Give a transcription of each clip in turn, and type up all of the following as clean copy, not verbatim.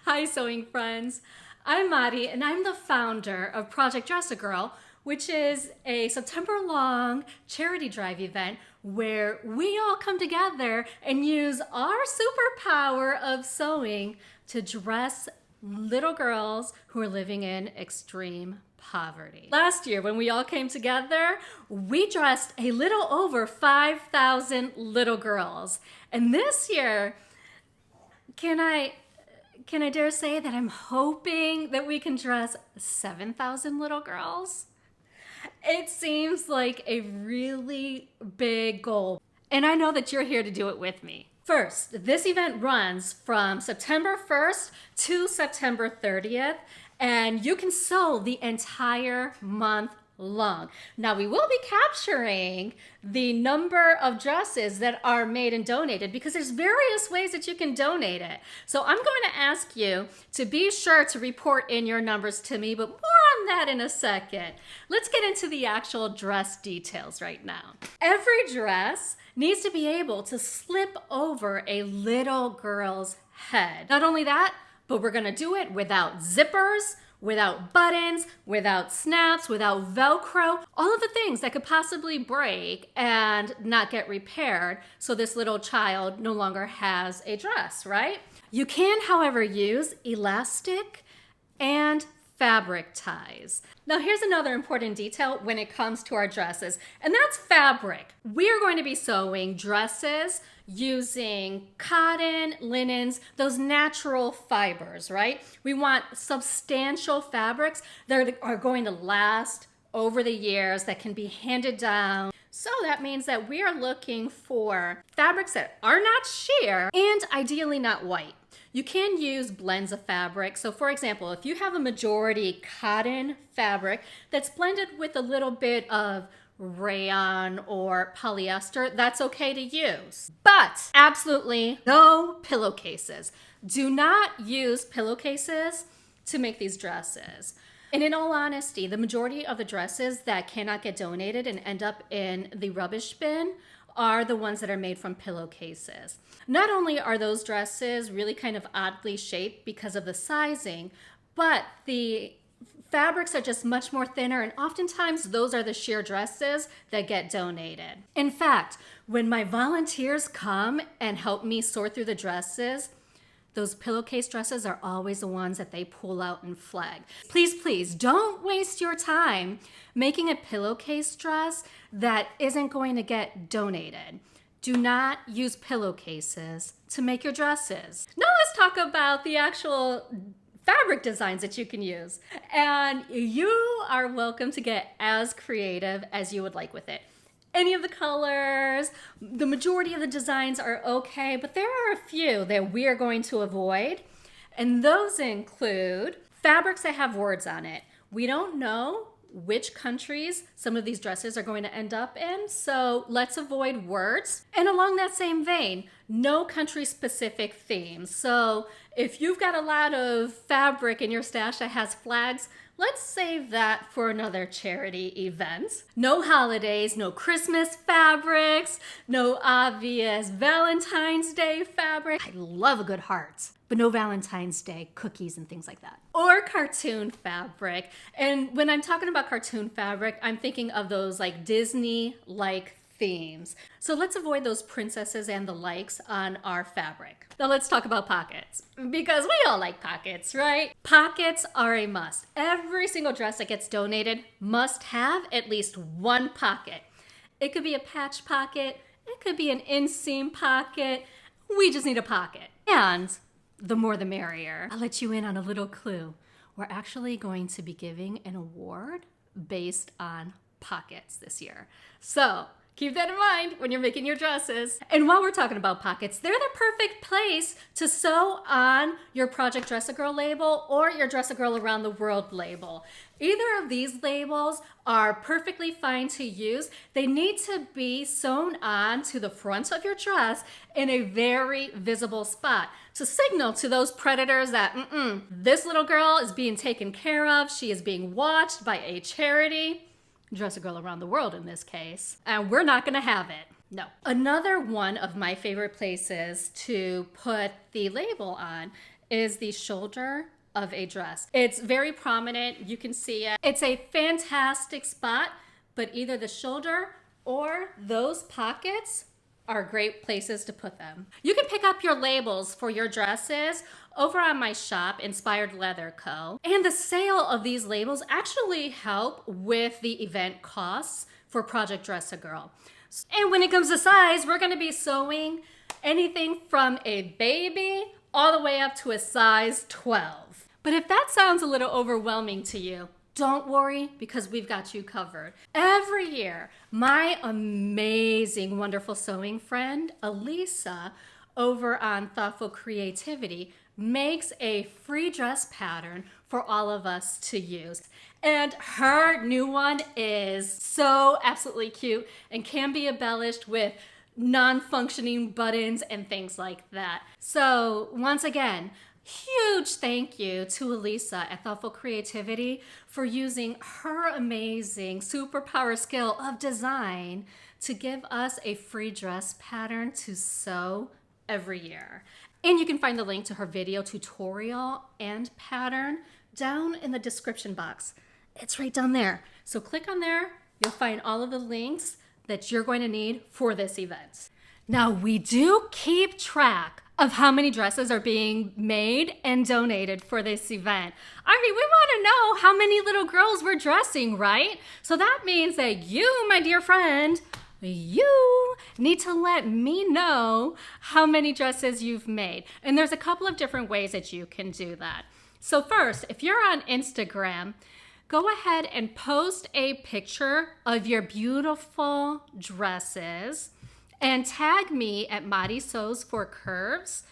Hi, sewing friends. I'm Madi, and I'm the founder of Project Dress a Girl, which is a September-long charity drive event where we all come together and use our superpower of sewing to dress little girls who are living in extreme poverty. Last year, when we all came together, we dressed a little over 5,000 little girls. And this year, can I dare say that I'm hoping that we can dress 7,000 little girls? It seems like a really big goal, and I know that you're here to do it with me. First, this event runs from September 1st to September 30th, and you can sew the entire month long. Now, we will be capturing the number of dresses that are made and donated because there's various ways that you can donate it. So I'm going to ask you to be sure to report in your numbers to me, but more on that in a second. Let's get into the actual dress details right now. Every dress needs to be able to slip over a little girl's head. Not only that, but we're going to do it without zippers, without buttons, without snaps, without Velcro, all of the things that could possibly break and not get repaired so this little child no longer has a dress, right? You can, however, use elastic and fabric ties. Now, here's another important detail when it comes to our dresses, and that's fabric. We are going to be sewing dresses using cotton, linens, those natural fibers, right? We want substantial fabrics that are going to last over the years, that can be handed down. So that means that we are looking for fabrics that are not sheer and ideally not white. You can use blends of fabric. So for example, if you have a majority cotton fabric that's blended with a little bit of rayon or polyester, that's okay to use. But absolutely no pillowcases. Do not use pillowcases to make these dresses. And in all honesty, the majority of the dresses that cannot get donated and end up in the rubbish bin are the ones that are made from pillowcases. Not only are those dresses really kind of oddly shaped because of the sizing, but the fabrics are just much more thinner, and oftentimes those are the sheer dresses that get donated. In fact, when my volunteers come and help me sort through the dresses, those pillowcase dresses are always the ones that they pull out and flag. Please, please don't waste your time making a pillowcase dress that isn't going to get donated. Do not use pillowcases to make your dresses. Now let's talk about the actual fabric designs that you can use. And you are welcome to get as creative as you would like with it. Any of the colors, the majority of the designs are okay, but there are a few that we are going to avoid. And those include fabrics that have words on it. We don't know which countries some of these dresses are going to end up in, so let's avoid words. And along that same vein, no country-specific themes. So if you've got a lot of fabric in your stash that has flags, let's save that for another charity event. No holidays, no Christmas fabrics, no obvious Valentine's Day fabric. I love a good heart, but no Valentine's Day cookies and things like that. Or cartoon fabric. And when I'm talking about cartoon fabric, I'm thinking of those like Disney-like themes. So let's avoid those princesses and the likes on our fabric. Now let's talk about pockets, because we all like pockets, right? Pockets are a must. Every single dress that gets donated must have at least one pocket. It could be a patch pocket, it could be an inseam pocket. We just need a pocket. And the more the merrier. I'll let you in on a little clue. We're actually going to be giving an award based on pockets this year. So keep that in mind when you're making your dresses. And while we're talking about pockets, they're the perfect place to sew on your Project Dress a Girl label or your Dress a Girl Around the World label. Either of these labels are perfectly fine to use. They need to be sewn on to the front of your dress in a very visible spot to signal to those predators that this little girl is being taken care of. She is being watched by a charity. Dress a Girl Around the World in this case, and we're not gonna have it. No. Another one of my favorite places to put the label on is the shoulder of a dress. It's very prominent. You can see it. It's a fantastic spot, but either the shoulder or those pockets are great places to put them. You can pick up your labels for your dresses over on my shop, Inspired Leather Co. And the sale of these labels actually help with the event costs for Project Dress a Girl. And when it comes to size, we're gonna be sewing anything from a baby all the way up to a size 12. But if that sounds a little overwhelming to you, don't worry, because we've got you covered. Every year, my amazing, wonderful sewing friend, Elisa, over on Thoughtful Creativity, makes a free dress pattern for all of us to use. And her new one is so absolutely cute and can be embellished with non-functioning buttons and things like that. So once again, huge thank you to Elisa at Thoughtful Creativity for using her amazing superpower skill of design to give us a free dress pattern to sew every year. And you can find the link to her video tutorial and pattern down in the description box. It's right down there. So click on there, you'll find all of the links that you're going to need for this event. Now, we do keep track of how many dresses are being made and donated for this event. I mean, we want to know how many little girls we're dressing, right? So that means that you, my dear friend, you need to let me know how many dresses you've made. And there's a couple of different ways that you can do that. So first, if you're on Instagram, go ahead and post a picture of your beautiful dresses and tag me at Madi Sews for Curves,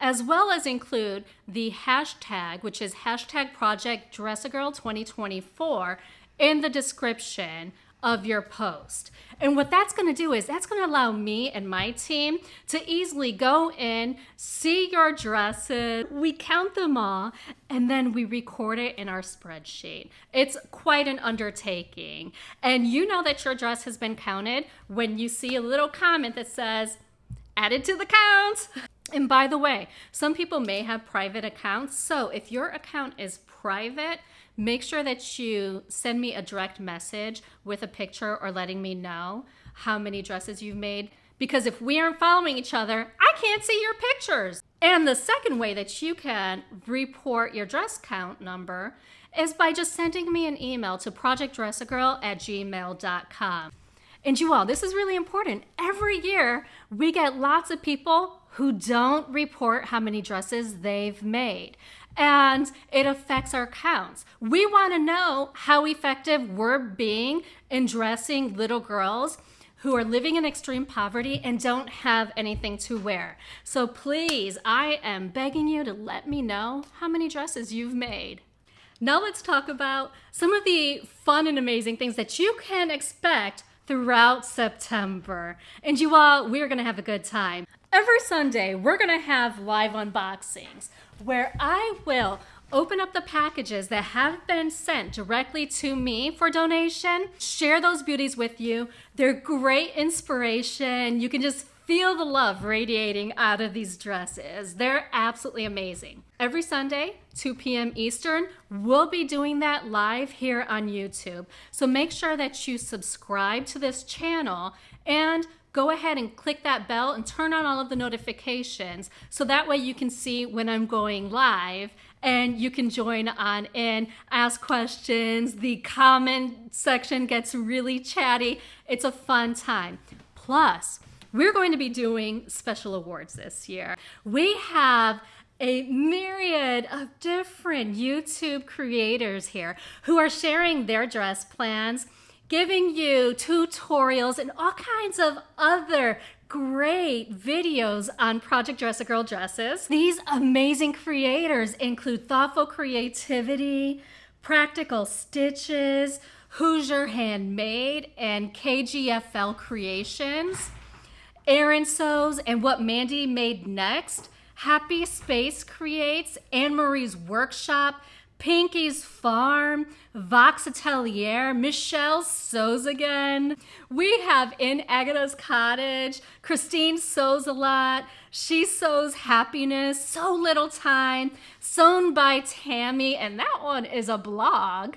as well as include the hashtag, which is hashtag Project Dress a Girl 2024, in the description of your post. And what that's going to do is that's going to allow me and my team to easily go in, see your dresses, we count them all, and then we record it in our spreadsheet. It's quite an undertaking. And you know that your dress has been counted when you see a little comment that says, added to the count. And by the way, some people may have private accounts. So if your account is private, make sure that you send me a direct message with a picture or letting me know how many dresses you've made. Because if we aren't following each other, I can't see your pictures. And the second way that you can report your dress count number is by just sending me an email to projectdressagirl@gmail.com. And you all, this is really important. Every year, we get lots of people who don't report how many dresses they've made. And it affects our counts. We want to know how effective we're being in dressing little girls who are living in extreme poverty and don't have anything to wear. So please, I am begging you to let me know how many dresses you've made. Now let's talk about some of the fun and amazing things that you can expect throughout September. And you all, we're gonna have a good time. Every Sunday, we're gonna have live unboxings where I will open up the packages that have been sent directly to me for donation, share those beauties with you. They're great inspiration. You can just feel the love radiating out of these dresses. They're absolutely amazing. Every Sunday, 2 p.m. Eastern, we'll be doing that live here on YouTube. So make sure that you subscribe to this channel and go ahead and click that bell and turn on all of the notifications so that way you can see when I'm going live and you can join on in, ask questions. The comment section gets really chatty. It's a fun time. Plus, we're going to be doing special awards this year. We have a myriad of different YouTube creators here who are sharing their dress plans, giving you tutorials and all kinds of other great videos on Project Dress a Girl dresses. These amazing creators include Thoughtful Creativity, Practical Stitches, Hoosier Handmade, and KGFL Creations, Erin Sews, and What Mandy Made Next, Happy Space Creates, Anne Marie's Workshop, Pinky's Farm, Vox Atelier, Michelle sews again. We have In Agatha's Cottage, Christine sews a lot. She sews happiness, so little time, sewn by Tammy, and that one is a blog.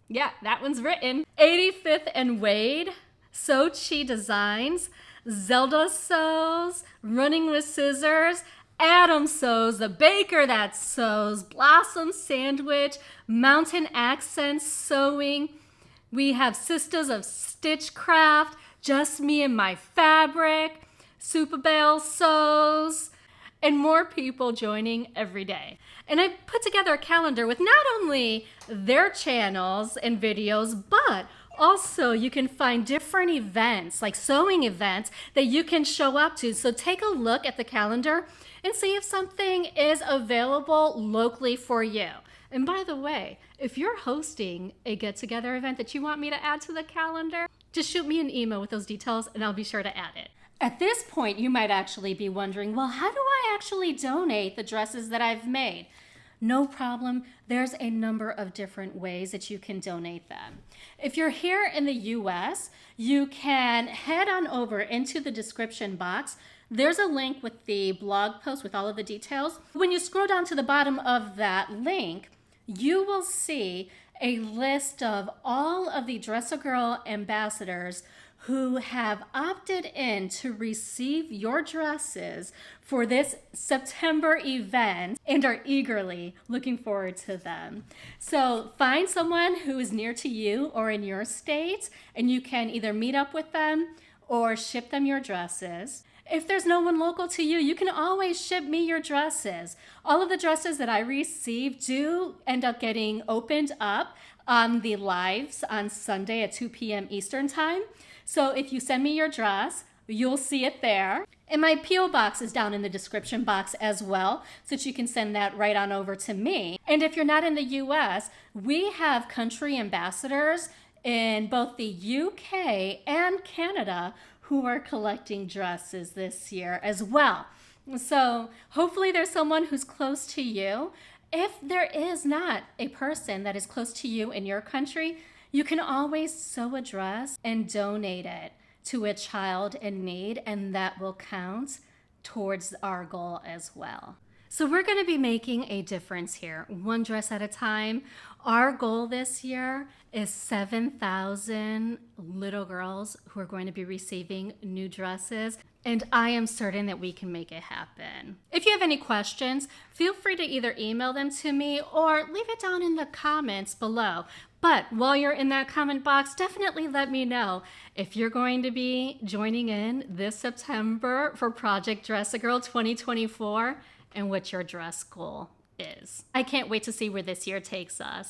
Yeah, that one's written. 85th and Wade, So Chi Designs, Zelda sews, Running with Scissors, Adam sews, The Baker That Sews, Blossom Sandwich, Mountain Accents Sewing. We have Sisters of Stitchcraft, Just Me and My Fabric, Superbelle Sews, and more people joining every day. And I put together a calendar with not only their channels and videos, but also you can find different events, like sewing events, that you can show up to. So take a look at the calendar and see if something is available locally for you. And by the way, if you're hosting a get-together event that you want me to add to the calendar, just shoot me an email with those details and I'll be sure to add it. At this point, you might actually be wondering, well, how do I actually donate the dresses that I've made? No problem. There's a number of different ways that you can donate them. If you're here in the US, you can head on over into the description box. There's a link with the blog post with all of the details. When you scroll down to the bottom of that link, you will see a list of all of the Dress a Girl ambassadors who have opted in to receive your dresses for this September event and are eagerly looking forward to them. So find someone who is near to you or in your state, and you can either meet up with them or ship them your dresses. If there's no one local to you, you can always ship me your dresses. All of the dresses that I receive do end up getting opened up on the lives on Sunday at 2 p.m. Eastern Time. So if you send me your dress, you'll see it there. And my P.O. box is down in the description box as well, so that you can send that right on over to me. And if you're not in the U.S., we have country ambassadors in both the UK and Canada who are collecting dresses this year as well. So hopefully there's someone who's close to you. If there is not a person that is close to you in your country, you can always sew a dress and donate it to a child in need, and that will count towards our goal as well. So we're going to be making a difference here, one dress at a time. Our goal this year is 7,000 little girls who are going to be receiving new dresses, and I am certain that we can make it happen. If you have any questions, feel free to either email them to me or leave it down in the comments below. But while you're in that comment box, definitely let me know if you're going to be joining in this September for Project Dress a Girl 2024 and what your dress goal is. I can't wait to see where this year takes us.